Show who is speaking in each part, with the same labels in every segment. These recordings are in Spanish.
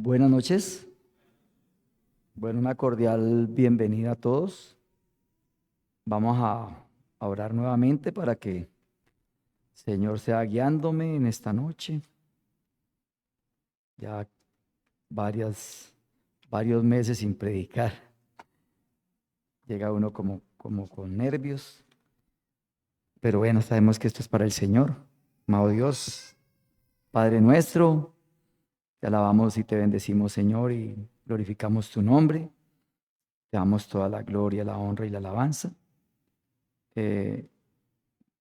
Speaker 1: Buenas noches. Bueno, una cordial bienvenida a todos. Vamos a orar nuevamente para que el Señor sea guiándome en esta noche. Ya varios meses sin predicar. Llega uno como con nervios. Pero bueno, sabemos que esto es para el Señor. Amado Dios, Padre nuestro, te alabamos y te bendecimos, Señor, y glorificamos tu nombre. Te damos toda la gloria, la honra y la alabanza.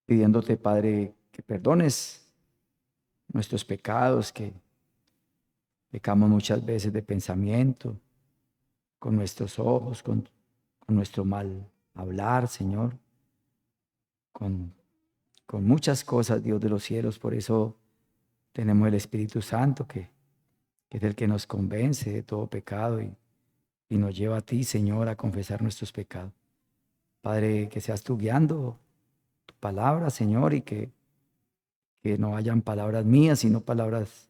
Speaker 1: Pidiéndote, Padre, que perdones nuestros pecados, que pecamos muchas veces de pensamiento, con nuestros ojos, con nuestro mal hablar, Señor, con, con muchas cosas, Dios de los cielos. Por eso tenemos el Espíritu Santo, que es el que nos convence de todo pecado y nos lleva a ti, Señor, a confesar nuestros pecados. Padre, que seas tú guiando tu palabra, Señor, y que no hayan palabras mías, sino palabras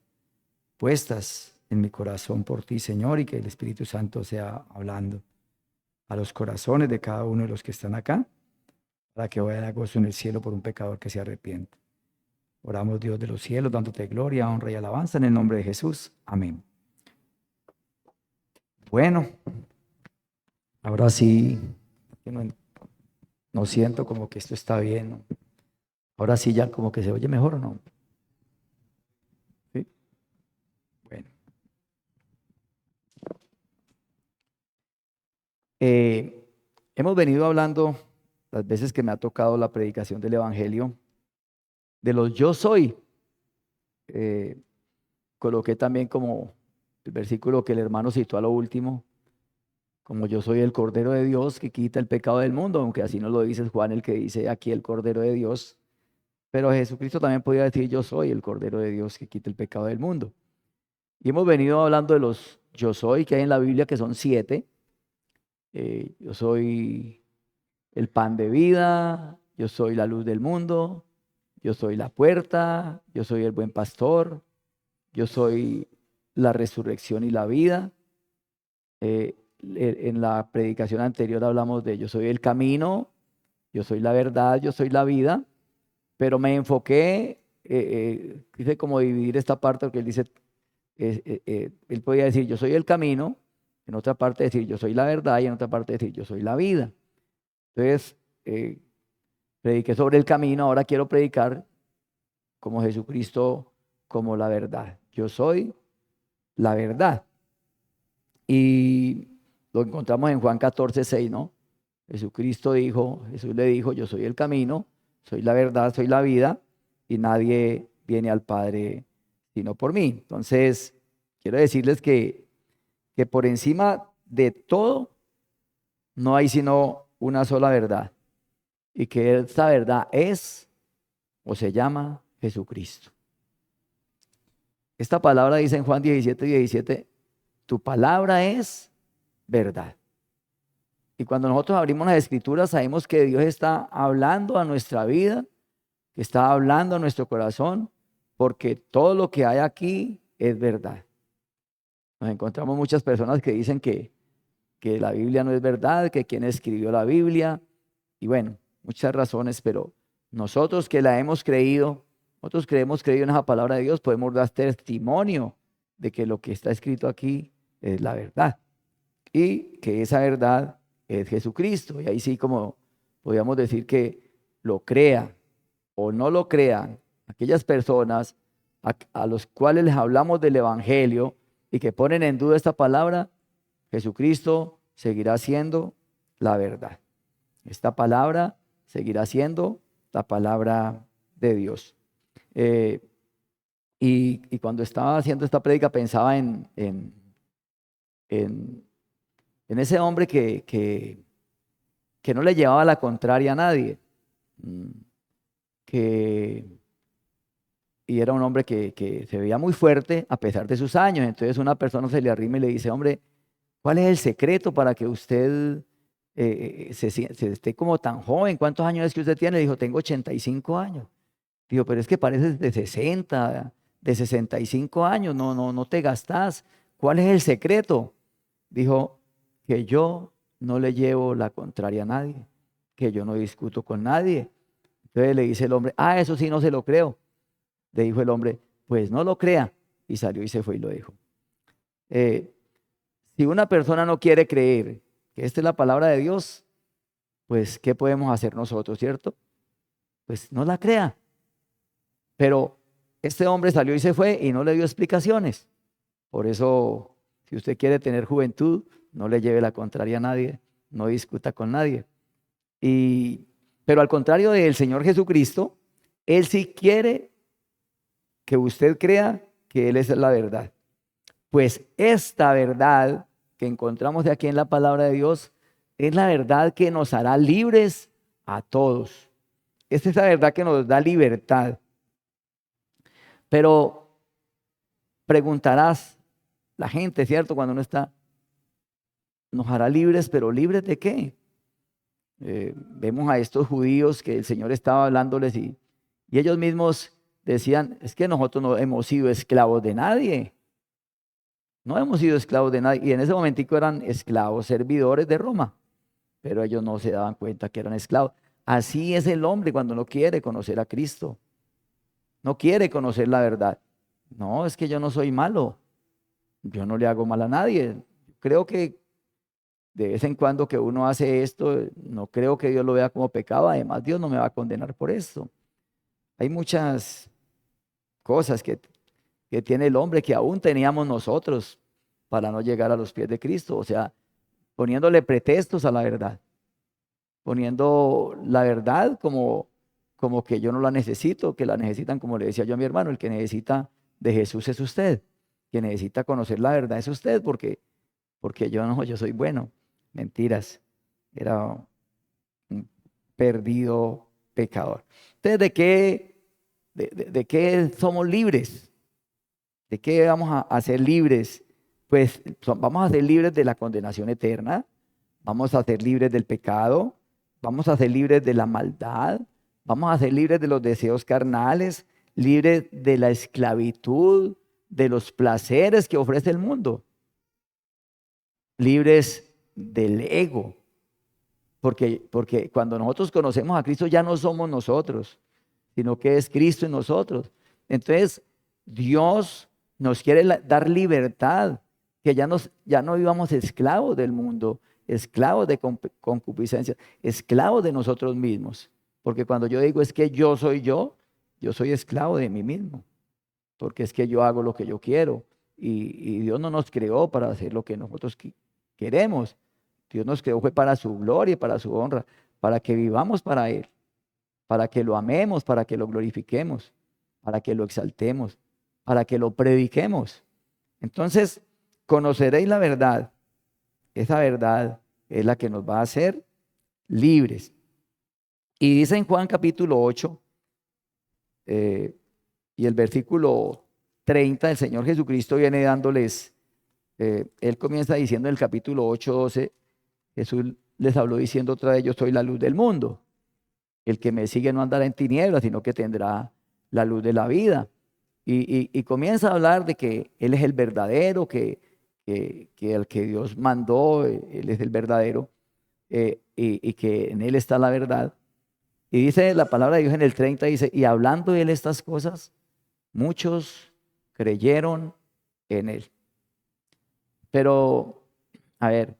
Speaker 1: puestas en mi corazón por ti, Señor, y que el Espíritu Santo sea hablando a los corazones de cada uno de los que están acá, para que vayan a gozo en el cielo por un pecador que se arrepiente. Oramos, Dios de los cielos, dándote gloria, honra y alabanza en el nombre de Jesús. Amén. Bueno, ahora sí, no siento como que esto está bien, ¿no? Ahora sí ya como que se oye mejor, ¿o no? ¿Sí? Bueno. Hemos venido hablando, las veces que me ha tocado la predicación del Evangelio, de los yo soy. Coloqué también como el versículo que el hermano citó a lo último, como yo soy el Cordero de Dios que quita el pecado del mundo, aunque así no lo dice Juan, el que dice aquí el Cordero de Dios. Pero Jesucristo también podía decir yo soy el Cordero de Dios que quita el pecado del mundo. Y hemos venido hablando de los yo soy que hay en la Biblia, que son 7. Yo soy el pan de vida, yo soy la luz del mundo, yo soy la puerta, yo soy el buen pastor, yo soy la resurrección y la vida. En la predicación anterior hablamos de yo soy el camino, yo soy la verdad, yo soy la vida, pero me enfoqué, hice como dividir esta parte porque él dice, él podía decir yo soy el camino, en otra parte decir yo soy la verdad y en otra parte decir yo soy la vida. Entonces, prediqué sobre el camino, ahora quiero predicar como Jesucristo, como la verdad. Yo soy la verdad. Y lo encontramos en Juan 14:6, ¿no? Jesús le dijo, yo soy el camino, soy la verdad, soy la vida, y nadie viene al Padre sino por mí. Entonces, quiero decirles que por encima de todo no hay sino una sola verdad, y que esta verdad es o se llama Jesucristo. Esta palabra dice en Juan 17:17, tu palabra es verdad. Y cuando nosotros abrimos las escrituras, sabemos que Dios está hablando a nuestra vida, que está hablando a nuestro corazón, porque todo lo que hay aquí es verdad. Nos encontramos muchas personas que dicen que la Biblia no es verdad, que quién escribió la Biblia, y bueno, muchas razones, pero nosotros que la hemos creído, nosotros que hemos creído en esa palabra de Dios, podemos dar testimonio de que lo que está escrito aquí es la verdad, y que esa verdad es Jesucristo. Y ahí sí, como podríamos decir, que lo crean o no lo crean aquellas personas a los cuales les hablamos del Evangelio y que ponen en duda esta palabra, Jesucristo seguirá siendo la verdad. Esta palabra seguirá siendo la palabra de Dios. Y cuando estaba haciendo esta prédica pensaba en ese hombre que no le llevaba la contraria a nadie, y era un hombre que se veía muy fuerte a pesar de sus años. Entonces una persona se le arrima y le dice, hombre, ¿cuál es el secreto para que usted se esté como tan joven? ¿Cuántos años es que usted tiene? Le dijo, tengo 85 años. Digo, pero es que pareces de 60, de 65 años, no te gastás. ¿cuál es el secreto? Dijo, que yo no le llevo la contraria a nadie, que yo no discuto con nadie. Entonces le dice el hombre, eso sí no se lo creo. Le dijo el hombre, pues no lo crea. Y salió y se fue y lo dijo. Si una persona no quiere creer que esta es la palabra de Dios, pues ¿qué podemos hacer nosotros, cierto? Pues no la crea. Pero este hombre salió y se fue y no le dio explicaciones. Por eso, si usted quiere tener juventud, no le lleve la contraria a nadie, no discuta con nadie. Pero al contrario del Señor Jesucristo, Él sí quiere que usted crea que Él es la verdad. Pues esta verdad que encontramos de aquí en la palabra de Dios es la verdad que nos hará libres a todos. Esta es la verdad que nos da libertad. Pero preguntarás, la gente, ¿cierto? Cuando uno está, nos hará libres, pero ¿libres de qué? Vemos a estos judíos que el Señor estaba hablándoles y ellos mismos decían, es que nosotros no hemos sido esclavos de nadie. No hemos sido esclavos de nadie. Y en ese momentico eran esclavos, servidores de Roma. Pero ellos no se daban cuenta que eran esclavos. Así es el hombre cuando no quiere conocer a Cristo. No quiere conocer la verdad. No, es que yo no soy malo. Yo no le hago mal a nadie. Creo que de vez en cuando que uno hace esto, no creo que Dios lo vea como pecado. Además, Dios no me va a condenar por esto. Hay muchas cosas que tiene el hombre que aún teníamos nosotros para no llegar a los pies de Cristo. O sea, poniéndole pretextos a la verdad. Poniendo la verdad como que yo no la necesito, que la necesitan, como le decía yo a mi hermano, el que necesita de Jesús es usted. Que necesita conocer la verdad es usted, porque yo no, yo soy bueno. Mentiras. Era un perdido pecador. Entonces, ¿de qué somos libres? ¿De qué vamos a ser libres? Pues vamos a ser libres de la condenación eterna, vamos a ser libres del pecado, vamos a ser libres de la maldad, vamos a ser libres de los deseos carnales, libres de la esclavitud, de los placeres que ofrece el mundo, libres del ego, porque cuando nosotros conocemos a Cristo ya no somos nosotros, sino que es Cristo en nosotros. Entonces, Dios nos quiere dar libertad, que ya no vivamos esclavos del mundo, esclavos de concupiscencia, esclavos de nosotros mismos. Porque cuando yo digo es que yo soy esclavo de mí mismo. Porque es que yo hago lo que yo quiero. Y Dios no nos creó para hacer lo que nosotros queremos. Dios nos creó fue para su gloria y para su honra, para que vivamos para Él, para que lo amemos, para que lo glorifiquemos, para que lo exaltemos, para que lo prediquemos. Entonces, conoceréis la verdad. Esa verdad es la que nos va a hacer libres. Y dice en Juan capítulo 8, y el versículo 30, el Señor Jesucristo viene dándoles, Él comienza diciendo en el capítulo 8, 12, Jesús les habló diciendo otra vez, yo soy la luz del mundo. El que me sigue no andará en tinieblas, sino que tendrá la luz de la vida. Y comienza a hablar de que Él es el verdadero, que el que Dios mandó, Él es el verdadero, y que en Él está la verdad. Y dice la palabra de Dios en el 30, dice, y hablando Él estas cosas, muchos creyeron en Él. Pero, a ver,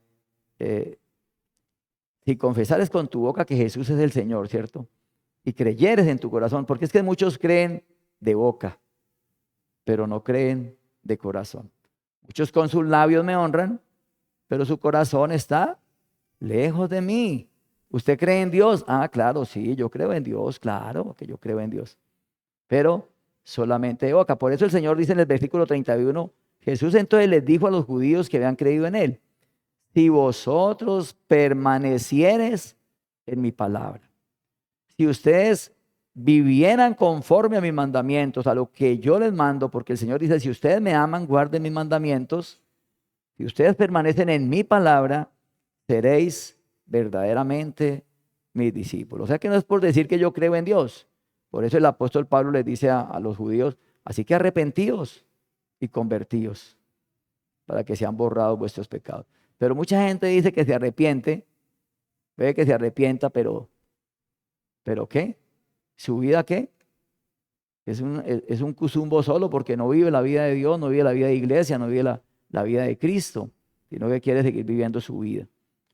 Speaker 1: si confesares con tu boca que Jesús es el Señor, ¿cierto? Y creyeres en tu corazón, porque es que muchos creen de boca, pero no creen de corazón. Muchos con sus labios me honran, pero su corazón está lejos de mí. ¿Usted cree en Dios? Claro, sí, yo creo en Dios, claro que yo creo en Dios. Pero solamente de boca. Por eso el Señor dice en el versículo 31, Jesús entonces les dijo a los judíos que habían creído en Él, si vosotros permaneciereis en mi palabra, si ustedes vivieran conforme a mis mandamientos, a lo que yo les mando, porque el Señor dice, si ustedes me aman, guarden mis mandamientos, si ustedes permanecen en mi palabra, seréis verdaderamente mis discípulos. O sea que no es por decir que yo creo en Dios. Por eso el apóstol Pablo les dice a los judíos, así que arrepentíos y convertíos. para que sean borrados vuestros pecados. Pero mucha gente dice que se arrepiente, puede que se arrepienta, pero ¿qué? ¿Su vida qué? Es un cuzumbo solo porque no vive la vida de Dios, no vive la vida de iglesia, no vive la vida de Cristo, sino que quiere seguir viviendo su vida.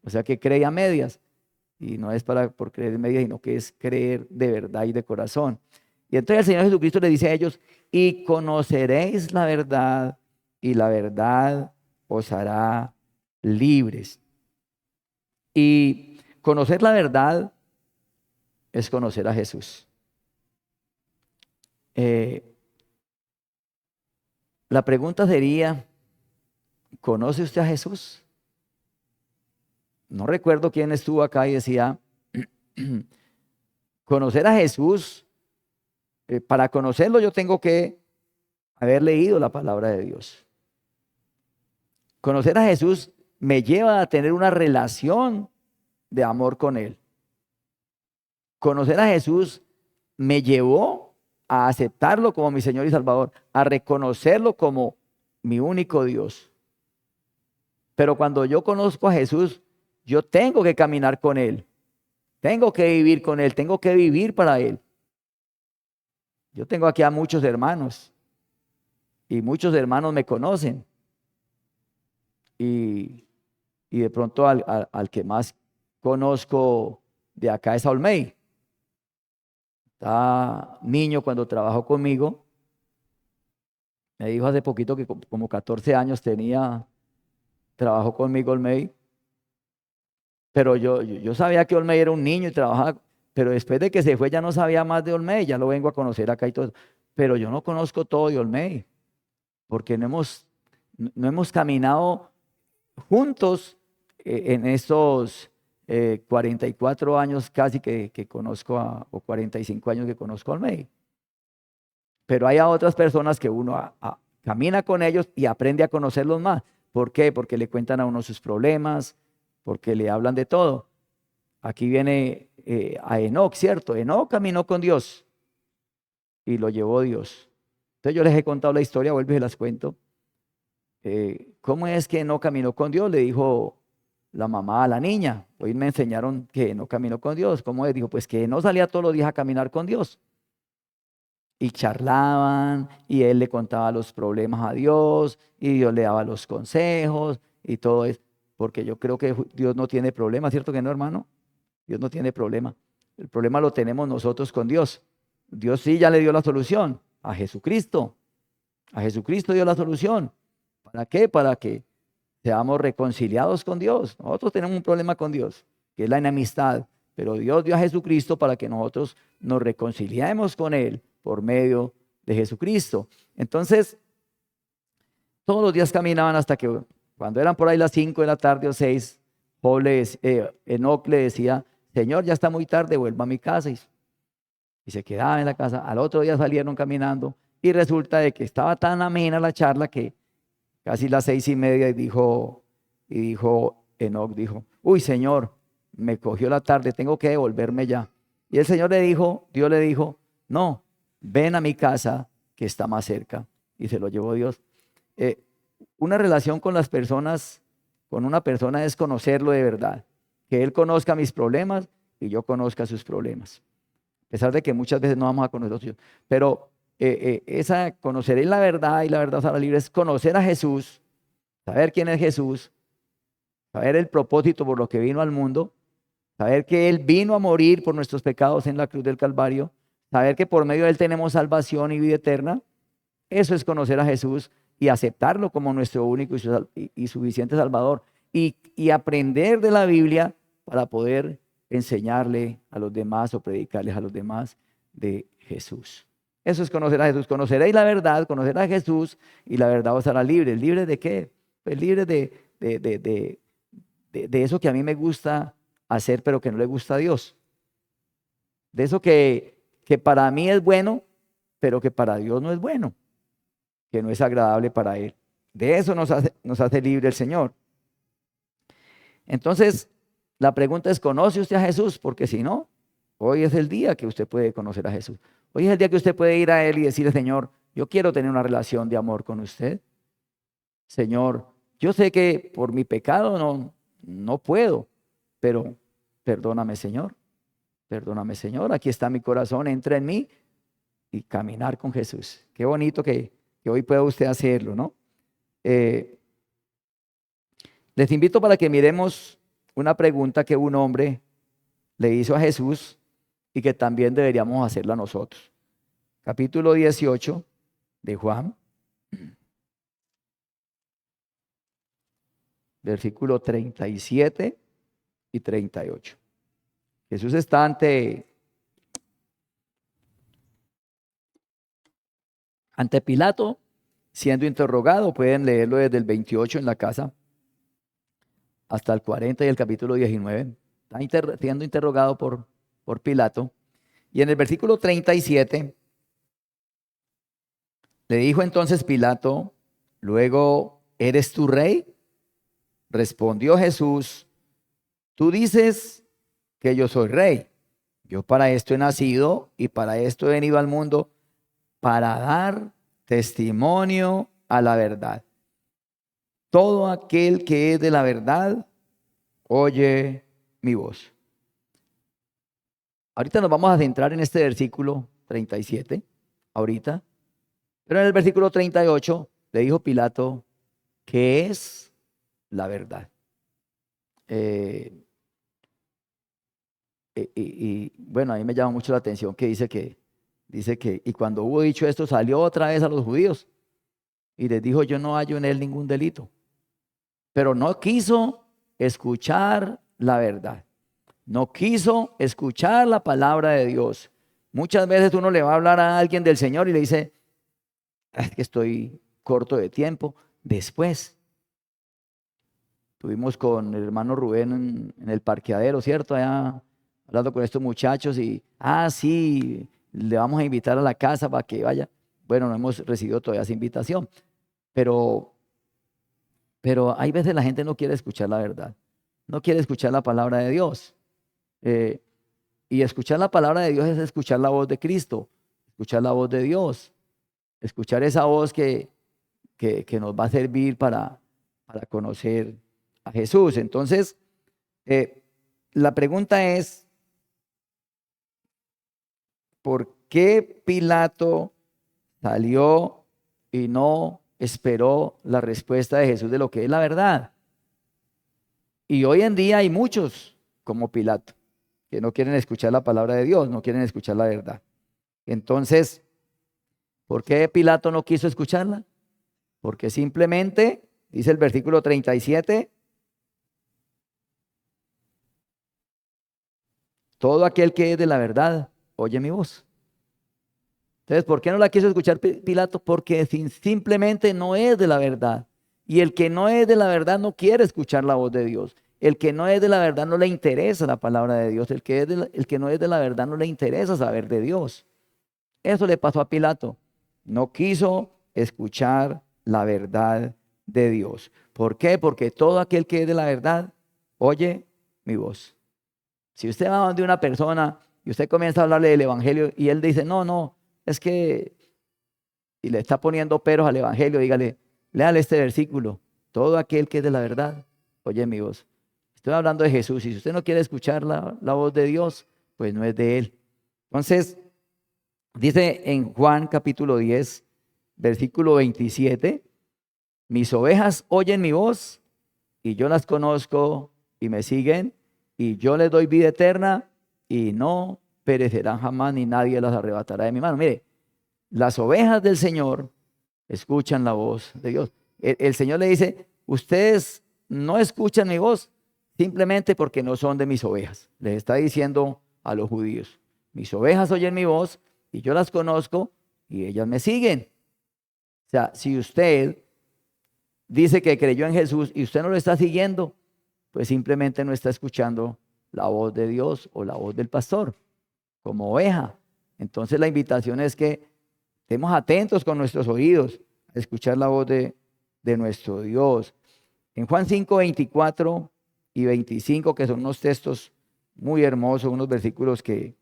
Speaker 1: O sea que cree a medias, y no es por creer en medias, sino que es creer de verdad y de corazón. Y entonces el Señor Jesucristo le dice a ellos, y conoceréis la verdad, y la verdad os hará libres. Y conocer la verdad es conocer a Jesús. La pregunta sería, ¿conoce usted a Jesús? No recuerdo quién estuvo acá y decía, conocer a Jesús, para conocerlo yo tengo que haber leído la palabra de Dios. Conocer a Jesús me lleva a tener una relación de amor con Él. Conocer a Jesús me llevó a aceptarlo como mi Señor y Salvador, a reconocerlo como mi único Dios. Pero cuando yo conozco a Jesús, yo tengo que caminar con Él, tengo que vivir con Él, tengo que vivir para Él. Yo tengo aquí a muchos hermanos y muchos hermanos me conocen. Y de pronto al que más conozco de acá es a Olmey. Estaba niño cuando trabajó conmigo. Me dijo hace poquito que como 14 años trabajó conmigo Olmey. Pero yo sabía que Olmey era un niño y trabajaba, pero después de que se fue ya no sabía más de Olmey, ya lo vengo a conocer acá y todo. Pero yo no conozco todo de Olmey, porque no hemos caminado juntos en estos 44 años casi que conozco o 45 años que conozco a Olmey. Pero hay a otras personas que uno camina con ellos y aprende a conocerlos más. ¿Por qué? Porque le cuentan a uno sus problemas, porque le hablan de todo. Aquí viene a Enoc, ¿cierto? Enoc caminó con Dios y lo llevó Dios. Entonces yo les he contado la historia, vuelvo y se las cuento. ¿Cómo es que no caminó con Dios? Le dijo la mamá a la niña. Hoy me enseñaron que no caminó con Dios. ¿Cómo es? Dijo, pues que no salía todos los días a caminar con Dios. Y charlaban, y él le contaba los problemas a Dios, y Dios le daba los consejos, y todo eso. Porque yo creo que Dios no tiene problema, ¿cierto que no, hermano? Dios no tiene problema. El problema lo tenemos nosotros con Dios. Dios sí ya le dio la solución a Jesucristo. A Jesucristo dio la solución. ¿Para qué? Para que seamos reconciliados con Dios. Nosotros tenemos un problema con Dios, que es la enemistad. Pero Dios dio a Jesucristo para que nosotros nos reconciliemos con Él por medio de Jesucristo. Entonces, todos los días caminaban hasta que cuando eran por ahí las 5 de la tarde o 6, Enoc le decía, Señor, ya está muy tarde, vuelva a mi casa. Y se quedaba en la casa. Al otro día salieron caminando y resulta de que estaba tan amena la charla que casi las 6:30 y dijo Enoc, uy, Señor, me cogió la tarde, tengo que devolverme ya. Y el Señor Dios le dijo, no, ven a mi casa que está más cerca. Y se lo llevó Dios. Una relación con las personas, con una persona es conocerlo de verdad. Que Él conozca mis problemas y yo conozca sus problemas. A pesar de que muchas veces no vamos a conocer los suyos. Pero conoceré la verdad y la verdad será libre es conocer a Jesús, saber quién es Jesús, saber el propósito por lo que vino al mundo, saber que Él vino a morir por nuestros pecados en la cruz del Calvario, saber que por medio de Él tenemos salvación y vida eterna. Eso es conocer a Jesús y aceptarlo como nuestro único y suficiente Salvador. Y aprender de la Biblia para poder enseñarle a los demás o predicarles a los demás de Jesús. Eso es conocer a Jesús. Conoceréis la verdad, conocer a Jesús y la verdad os hará libre. ¿Libre de qué? Pues libre de eso que a mí me gusta hacer pero que no le gusta a Dios. De eso que para mí es bueno pero que para Dios no es bueno, que no es agradable para Él. De eso nos hace libre el Señor. Entonces, la pregunta es, ¿conoce usted a Jesús? Porque si no, hoy es el día que usted puede conocer a Jesús. Hoy es el día que usted puede ir a Él y decirle, Señor, yo quiero tener una relación de amor con usted. Señor, yo sé que por mi pecado no puedo, pero perdóname, Señor. Perdóname, Señor. Aquí está mi corazón, entra en mí y caminar con Jesús. Qué bonito que hoy pueda usted hacerlo, ¿no? Les invito para que miremos una pregunta que un hombre le hizo a Jesús y que también deberíamos hacerla nosotros. Capítulo 18 de Juan, versículo 37 y 38. Jesús está ante Pilato siendo interrogado. Pueden leerlo desde el 28 en la casa hasta el 40 y el capítulo 19. Está siendo interrogado por Pilato. Y en el versículo 37 le dijo entonces Pilato: luego, ¿eres tú rey? Respondió Jesús: tú dices que yo soy rey. Yo para esto he nacido y para esto he venido al mundo, para dar testimonio a la verdad. Todo aquel que es de la verdad, oye mi voz. Ahorita nos vamos a centrar en este versículo 37, ahorita. Pero en el versículo 38 le dijo Pilato: ¿qué es la verdad? Bueno, a mí me llama mucho la atención que dice que, y cuando hubo dicho esto, salió otra vez a los judíos y les dijo: yo no hallo en él ningún delito. Pero no quiso escuchar la verdad. No quiso escuchar la palabra de Dios. Muchas veces uno le va a hablar a alguien del Señor y le dice: es que estoy corto de tiempo. Después, estuvimos con el hermano Rubén en el parqueadero, ¿cierto? Allá hablando con estos muchachos y, sí, le vamos a invitar a la casa para que vaya. Bueno, no hemos recibido todavía esa invitación, pero hay veces la gente no quiere escuchar la verdad, no quiere escuchar la palabra de Dios. Y escuchar la palabra de Dios es escuchar la voz de Cristo, escuchar la voz de Dios, escuchar esa voz que nos va a servir para conocer a Jesús. Entonces, la pregunta es: ¿por qué Pilato salió y no esperó la respuesta de Jesús de lo que es la verdad? Y hoy en día hay muchos como Pilato que no quieren escuchar la palabra de Dios, no quieren escuchar la verdad. Entonces, ¿por qué Pilato no quiso escucharla? Porque simplemente, dice el versículo 37, todo aquel que es de la verdad, oye mi voz. Entonces, ¿por qué no la quiso escuchar Pilato? Porque simplemente no es de la verdad. Y el que no es de la verdad no quiere escuchar la voz de Dios. El que no es de la verdad no le interesa la palabra de Dios. El que no es de la verdad no le interesa saber de Dios. Eso le pasó a Pilato. No quiso escuchar la verdad de Dios. ¿Por qué? Porque todo aquel que es de la verdad oye mi voz. Si usted va donde una persona y usted comienza a hablarle del evangelio y él dice: no, es que, y le está poniendo peros al evangelio, dígale: léale este versículo: todo aquel que es de la verdad oye mi voz. Estoy hablando de Jesús, y si usted no quiere escuchar la voz de Dios, pues no es de él. Entonces, dice en Juan capítulo 10, versículo 27, mis ovejas oyen mi voz y yo las conozco y me siguen, y yo les doy vida eterna y no perecerán jamás, ni nadie las arrebatará de mi mano. Mire, las ovejas del Señor escuchan la voz de Dios. El Señor le dice: ustedes no escuchan mi voz simplemente porque no son de mis ovejas. Les está diciendo a los judíos: mis ovejas oyen mi voz y yo las conozco y ellas me siguen. O sea, si usted dice que creyó en Jesús y usted no lo está siguiendo, pues simplemente no está escuchando la voz de Dios o la voz del pastor como oveja. Entonces la invitación es que estemos atentos con nuestros oídos a escuchar la voz de nuestro Dios. En Juan 5, 24 y 25, que son unos textos muy hermosos, unos versículos que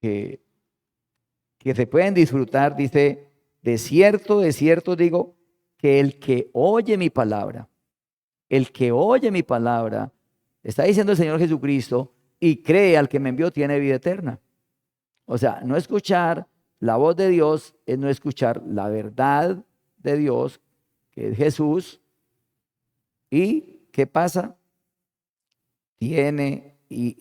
Speaker 1: se pueden disfrutar, dice: de cierto digo, que el que oye mi palabra el que oye mi palabra, está diciendo el Señor Jesucristo, y cree al que me envió, tiene vida eterna. O sea, no escuchar la voz de Dios es no escuchar la verdad de Dios, que es Jesús. ¿Y qué pasa? Y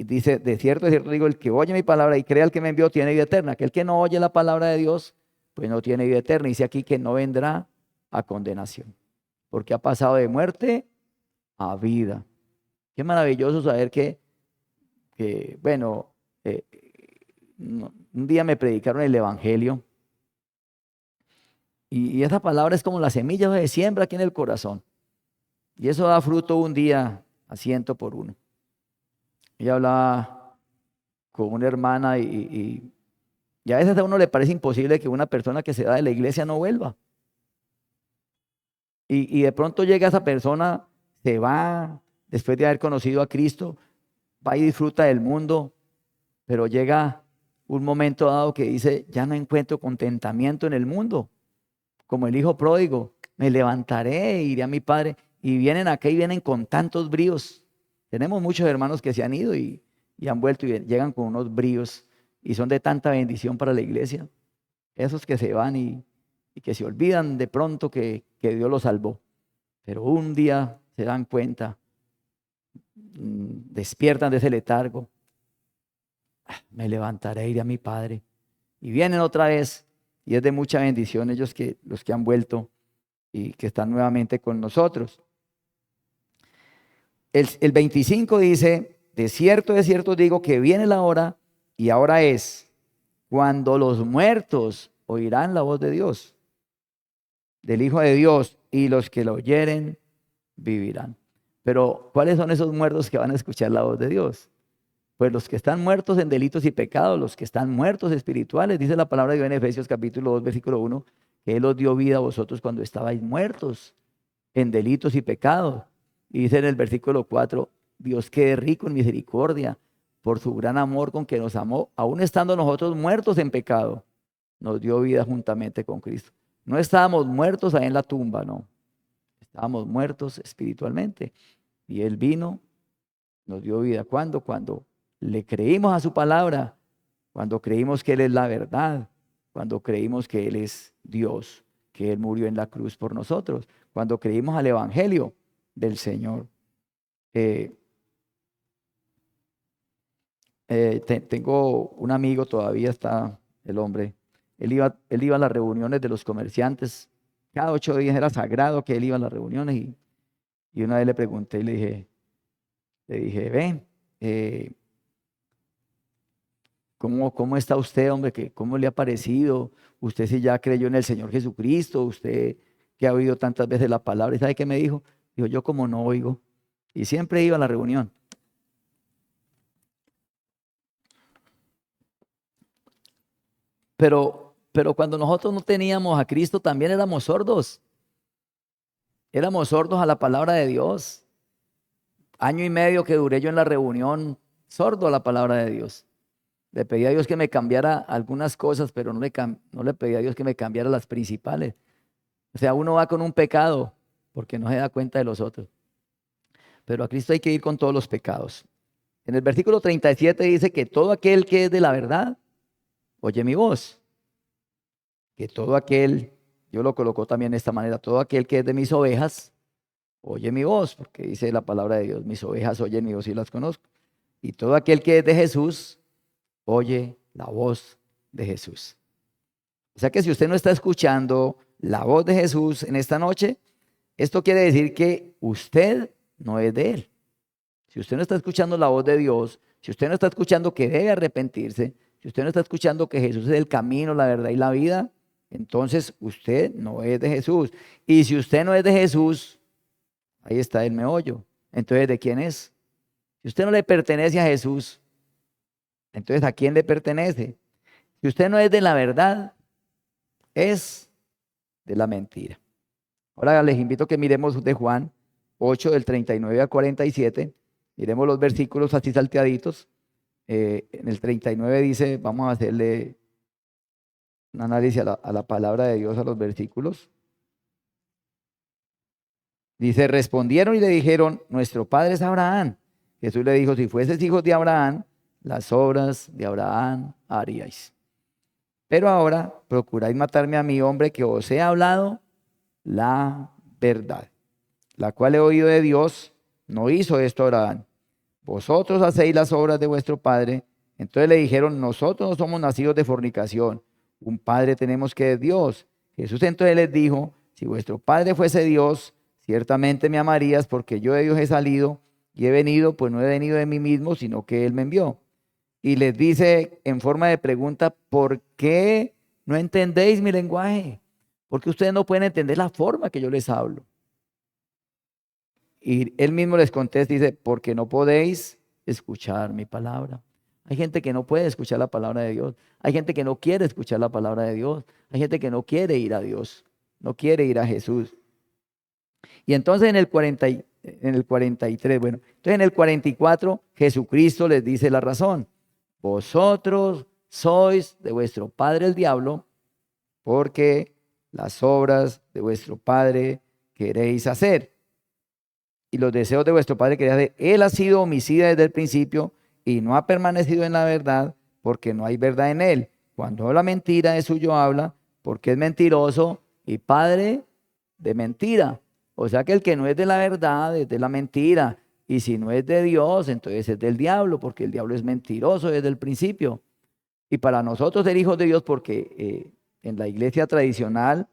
Speaker 1: dice, de cierto digo, el que oye mi palabra y cree al que me envió, tiene vida eterna. Aquel que no oye la palabra de Dios, pues no tiene vida eterna. Dice aquí que no vendrá a condenación, porque ha pasado de muerte a vida. Qué maravilloso saber bueno, eh, un día me predicaron el Evangelio y esa palabra es como la semilla de siembra aquí en el corazón. Y eso da fruto un día a 100 por 1. Ella hablaba con una hermana y a veces a uno le parece imposible que una persona que se da de la iglesia no vuelva. Y de pronto llega esa persona, se va después de haber conocido a Cristo, va y disfruta del mundo, pero llega un momento dado que dice, ya no encuentro contentamiento en el mundo. Como el hijo pródigo, me levantaré e iré a mi padre. Y vienen acá y vienen con tantos bríos. Tenemos muchos hermanos que se han ido y han vuelto y llegan con unos bríos y son de tanta bendición para la iglesia. Esos que se van y que se olvidan de pronto que Dios los salvó. Pero un día se dan cuenta, despiertan de ese letargo. Me levantaré e iré a mi padre. Y vienen otra vez y es de mucha bendición los que han vuelto y que están nuevamente con nosotros. El 25 dice, de cierto digo que viene la hora y ahora es cuando los muertos oirán la voz de Dios, del Hijo de Dios, y los que lo oyeren vivirán. Pero ¿cuáles son esos muertos que van a escuchar la voz de Dios? Pues los que están muertos en delitos y pecados, los que están muertos espirituales, dice la palabra de Dios en Efesios capítulo 2, versículo 1, que Él os dio vida a vosotros cuando estabais muertos en delitos y pecados. Y dice en el versículo 4, Dios que es rico en misericordia, por su gran amor con que nos amó, aun estando nosotros muertos en pecado, nos dio vida juntamente con Cristo. No estábamos muertos ahí en la tumba, no. Estábamos muertos espiritualmente. Y Él vino, nos dio vida. ¿Cuándo? Cuando le creímos a su palabra, cuando creímos que Él es la verdad, cuando creímos que Él es Dios, que Él murió en la cruz por nosotros, cuando creímos al Evangelio del Señor. Tengo un amigo, todavía está el hombre, él iba a las reuniones de los comerciantes, cada 8 días era sagrado que él iba a las reuniones y una vez le pregunté y le dije, ven, ¿cómo está usted, hombre? ¿Cómo le ha parecido? ¿Usted si ya creyó en el Señor Jesucristo? ¿Usted que ha oído tantas veces la palabra? ¿Y sabe qué me dijo? Dijo, yo como no oigo. Y siempre iba a la reunión. Pero cuando nosotros no teníamos a Cristo, también éramos sordos. Éramos sordos a la palabra de Dios. 1 año y medio que duré yo en la reunión, sordo a la palabra de Dios. Le pedí a Dios que me cambiara algunas cosas, pero no le pedí a Dios que me cambiara las principales. O sea, uno va con un pecado porque no se da cuenta de los otros. Pero a Cristo hay que ir con todos los pecados. En el versículo 37 dice que todo aquel que es de la verdad, oye mi voz. Que todo aquel, yo lo coloco también de esta manera, todo aquel que es de mis ovejas, oye mi voz, porque dice la palabra de Dios, mis ovejas oyen mi voz y las conozco. Y todo aquel que es de Jesús, oye la voz de Jesús. O sea que si usted no está escuchando la voz de Jesús en esta noche, esto quiere decir que usted no es de Él. Si usted no está escuchando la voz de Dios, si usted no está escuchando que debe arrepentirse, si usted no está escuchando que Jesús es el camino, la verdad y la vida, entonces usted no es de Jesús. Y si usted no es de Jesús, ahí está el meollo. Entonces, ¿de quién es? Si usted no le pertenece a Jesús, entonces ¿a quién le pertenece? Si usted no es de la verdad, es de la mentira. Ahora les invito a que miremos de Juan 8, del 39 al 47. Miremos los versículos así salteaditos. En el 39 dice, vamos a hacerle un análisis a la palabra de Dios, a los versículos. Dice, respondieron y le dijeron, nuestro padre es Abraham. Jesús le dijo, si fueses hijos de Abraham, las obras de Abraham haríais. Pero ahora procuráis matarme a mí, hombre, que os he hablado la verdad, la cual he oído de Dios. No hizo esto Abraham. Vosotros hacéis las obras de vuestro padre. Entonces le dijeron, nosotros no somos nacidos de fornicación. Un padre tenemos que es Dios. Jesús entonces les dijo, si vuestro padre fuese Dios, ciertamente me amarías, porque yo de Dios he salido y he venido, pues no he venido de mí mismo, sino que Él me envió. Y les dice en forma de pregunta, ¿por qué no entendéis mi lenguaje? Porque ustedes no pueden entender la forma que yo les hablo. Y Él mismo les contesta y dice, porque no podéis escuchar mi palabra. Hay gente que no puede escuchar la palabra de Dios. Hay gente que no quiere escuchar la palabra de Dios. Hay gente que no quiere ir a Dios, no quiere ir a Jesús. Y entonces en el 43, bueno, entonces en el 44, Jesucristo les dice la razón. Vosotros sois de vuestro padre el diablo, porque las obras de vuestro padre queréis hacer. Y los deseos de vuestro padre queréis hacer. Él ha sido homicida desde el principio y no ha permanecido en la verdad, porque no hay verdad en él. Cuando habla mentira, de suyo habla, porque es mentiroso y padre de mentira. O sea que el que no es de la verdad es de la mentira. Y si no es de Dios, entonces es del diablo, porque el diablo es mentiroso desde el principio. Y para nosotros ser hijos de Dios, porque en la iglesia tradicional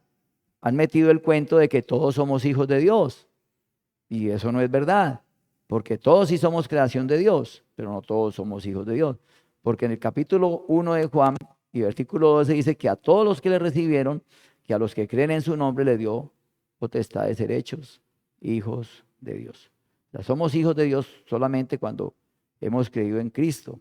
Speaker 1: han metido el cuento de que todos somos hijos de Dios. Y eso no es verdad, porque todos sí somos creación de Dios, pero no todos somos hijos de Dios. Porque en el capítulo 1 de Juan y versículo 12 dice que a todos los que le recibieron, que a los que creen en su nombre le dio potestad de ser hechos hijos de Dios. O sea, somos hijos de Dios solamente cuando hemos creído en Cristo.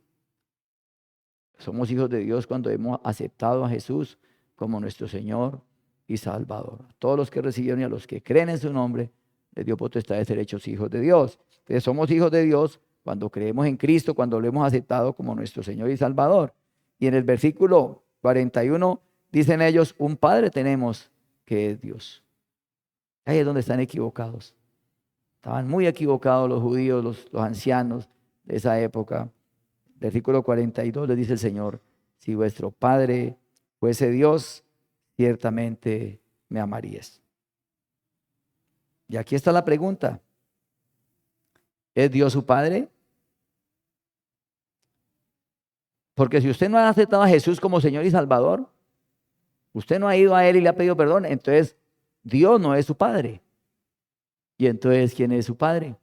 Speaker 1: Somos hijos de Dios cuando hemos aceptado a Jesús como nuestro Señor y Salvador. A todos los que recibieron y a los que creen en su nombre, les dio potestad de ser hechos hijos de Dios. Entonces somos hijos de Dios cuando creemos en Cristo, cuando lo hemos aceptado como nuestro Señor y Salvador. Y en el versículo 41 dicen ellos, un Padre tenemos que es Dios. Ahí es donde están equivocados. Estaban muy equivocados los judíos, los ancianos de esa época. Versículo 42 les dice el Señor, si vuestro Padre fuese Dios, ciertamente me amarías. Y aquí está la pregunta. ¿Es Dios su Padre? Porque si usted no ha aceptado a Jesús como Señor y Salvador, usted no ha ido a Él y le ha pedido perdón, entonces Dios no es su Padre. Y entonces, ¿quién es su Padre?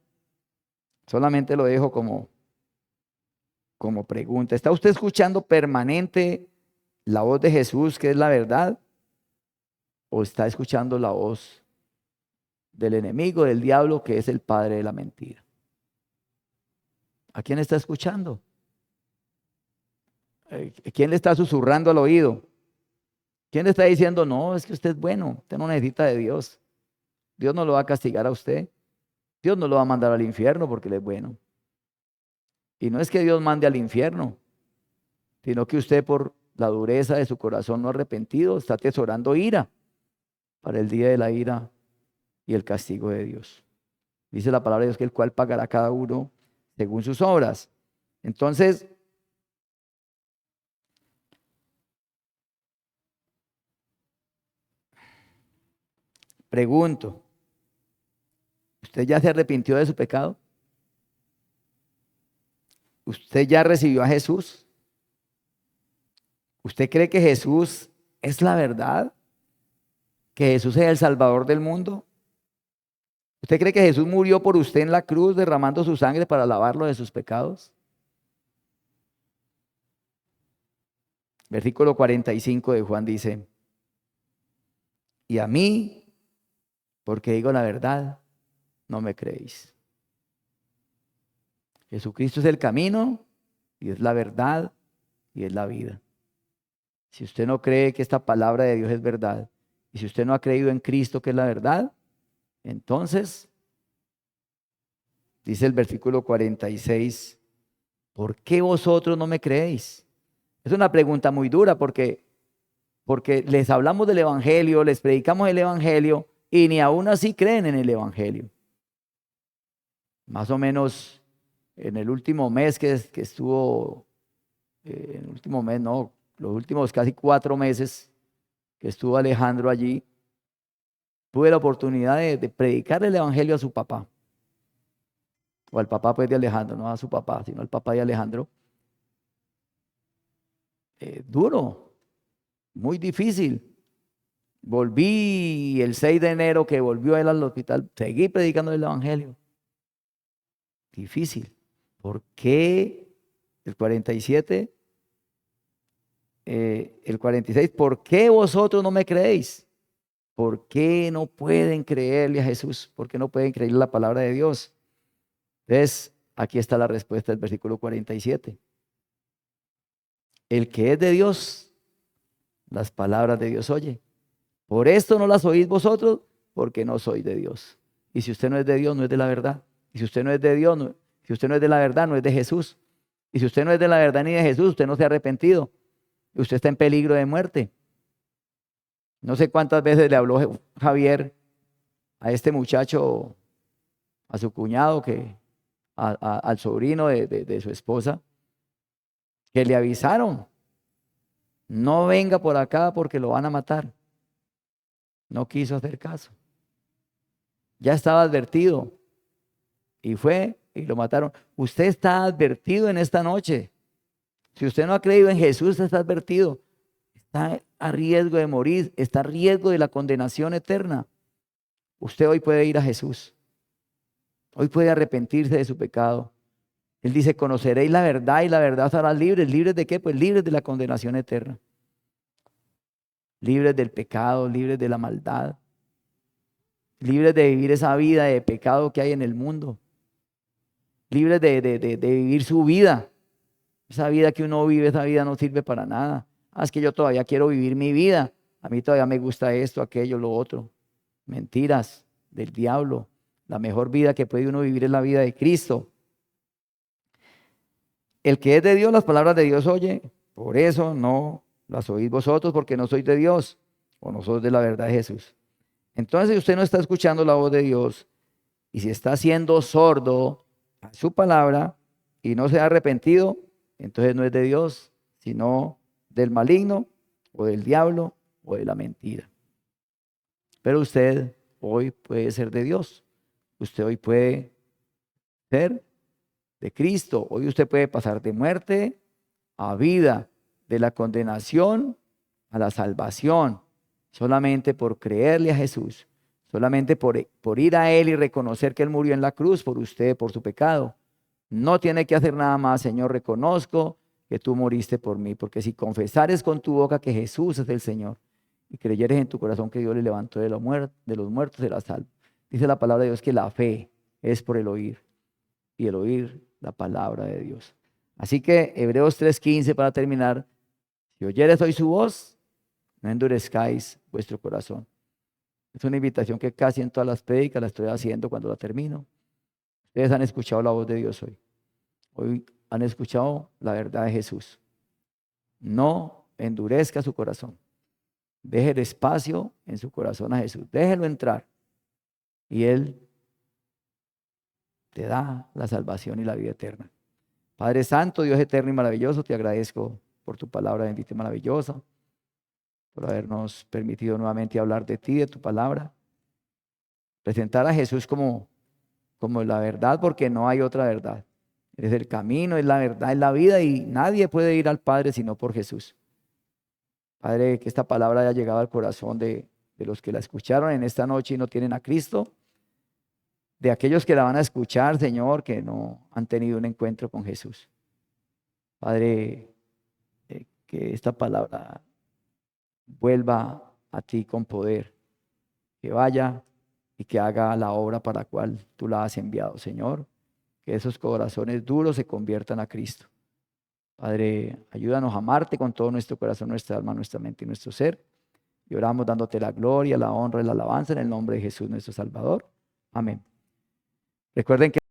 Speaker 1: Solamente lo dejo como pregunta. ¿Está usted escuchando permanente la voz de Jesús, que es la verdad? ¿O está escuchando la voz del enemigo, del diablo, que es el padre de la mentira? ¿A quién está escuchando? ¿Quién le está susurrando al oído? ¿Quién le está diciendo, no, es que usted es bueno, usted no necesita de Dios? Dios no lo va a castigar a usted. Dios no lo va a mandar al infierno porque él es bueno. Y no es que Dios mande al infierno, sino que usted por la dureza de su corazón no arrepentido está atesorando ira para el día de la ira y el castigo de Dios. Dice la palabra de Dios que el cual pagará a cada uno según sus obras. Entonces, pregunto, ¿usted ya se arrepintió de su pecado? ¿Usted ya recibió a Jesús? ¿Usted cree que Jesús es la verdad? ¿Que Jesús es el Salvador del mundo? ¿Usted cree que Jesús murió por usted en la cruz derramando su sangre para lavarlo de sus pecados? Versículo 45 de Juan dice, y a mí, porque digo la verdad, no me creéis. Jesucristo es el camino y es la verdad y es la vida. Si usted no cree que esta palabra de Dios es verdad, y si usted no ha creído en Cristo que es la verdad, entonces, dice el versículo 46, ¿por qué vosotros no me creéis? Es una pregunta muy dura porque les hablamos del Evangelio, les predicamos el Evangelio y ni aún así creen en el Evangelio. Más o menos en el último mes que estuvo, en el último mes, no, los últimos casi 4 meses que estuvo Alejandro allí, tuve la oportunidad de predicarle el evangelio a su papá, o al papá pues de Alejandro, no a su papá, sino al papá de Alejandro. Duro, muy difícil. Volví el 6 de enero que volvió él al hospital, seguí predicando el evangelio. Difícil. ¿Por qué el 47? El 46, ¿por qué vosotros no me creéis? ¿Por qué no pueden creerle a Jesús? ¿Por qué no pueden creerle la palabra de Dios? Entonces, aquí está la respuesta del versículo 47. El que es de Dios, las palabras de Dios oye. Por esto no las oís vosotros, porque no sois de Dios. Y si usted no es de Dios, no es de la verdad. Y si usted no es de Dios, si usted no es de la verdad, no es de Jesús. Y si usted no es de la verdad ni de Jesús, usted no se ha arrepentido. Y usted está en peligro de muerte. No sé cuántas veces le habló Javier a este muchacho, a su cuñado, al sobrino de su esposa, que le avisaron, no venga por acá porque lo van a matar. No quiso hacer caso. Ya estaba advertido y fue y lo mataron. Usted está advertido en esta noche. Si usted no ha creído en Jesús, está advertido. Está a riesgo de morir, está a riesgo de la condenación eterna. Usted hoy puede ir a Jesús. Hoy puede arrepentirse de su pecado. Él dice, conoceréis la verdad y la verdad os hará libres. ¿Libres de qué? Pues libres de la condenación eterna. Libres del pecado, libres de la maldad. Libres de vivir esa vida de pecado que hay en el mundo. Libres de vivir su vida. Esa vida que uno vive, esa vida no sirve para nada. Es que yo todavía quiero vivir mi vida. A mí todavía me gusta esto, aquello, lo otro. Mentiras del diablo. La mejor vida que puede uno vivir es la vida de Cristo. El que es de Dios, las palabras de Dios oye. Por eso no las oís vosotros, porque no sois de Dios, o no sois de la verdad de Jesús. Entonces, si usted no está escuchando la voz de Dios, y si está siendo sordo a su palabra, y no se ha arrepentido, entonces no es de Dios, sino del maligno, o del diablo, o de la mentira. Pero usted hoy puede ser de Dios. Usted hoy puede ser de Cristo. Hoy usted puede pasar de muerte a vida, de la condenación a la salvación, solamente por creerle a Jesús, solamente por ir a Él y reconocer que Él murió en la cruz por usted, por su pecado. No tiene que hacer nada más. Señor, reconozco que tú moriste por mí, porque si confesares con tu boca que Jesús es el Señor y creyeres en tu corazón que Dios le levantó de los muertos, serás salvo. Dice la palabra de Dios que la fe es por el oír, y el oír la palabra de Dios. Así que Hebreos 3:15 para terminar. Si oyeres hoy su voz, no endurezcáis vuestro corazón. Es una invitación que casi en todas las prédicas la estoy haciendo cuando la termino. Ustedes han escuchado la voz de Dios hoy. Hoy han escuchado la verdad de Jesús. No endurezca su corazón. Deje el espacio en su corazón a Jesús. Déjelo entrar. Y Él te da la salvación y la vida eterna. Padre Santo, Dios eterno y maravilloso, te agradezco por tu palabra bendita y maravillosa, por habernos permitido nuevamente hablar de ti, de tu palabra, presentar a Jesús como la verdad, porque no hay otra verdad. Eres el camino, es la verdad, es la vida, y nadie puede ir al Padre sino por Jesús. Padre, que esta palabra haya llegado al corazón de los que la escucharon en esta noche y no tienen a Cristo, de aquellos que la van a escuchar, Señor, que no han tenido un encuentro con Jesús. Padre, que esta palabra vuelva a ti con poder, que vaya y que haga la obra para la cual tú la has enviado, Señor. Que esos corazones duros se conviertan a Cristo. Padre, ayúdanos a amarte con todo nuestro corazón, nuestra alma, nuestra mente y nuestro ser. Y oramos dándote la gloria, la honra y la alabanza en el nombre de Jesús nuestro Salvador. Amén. Recuerden que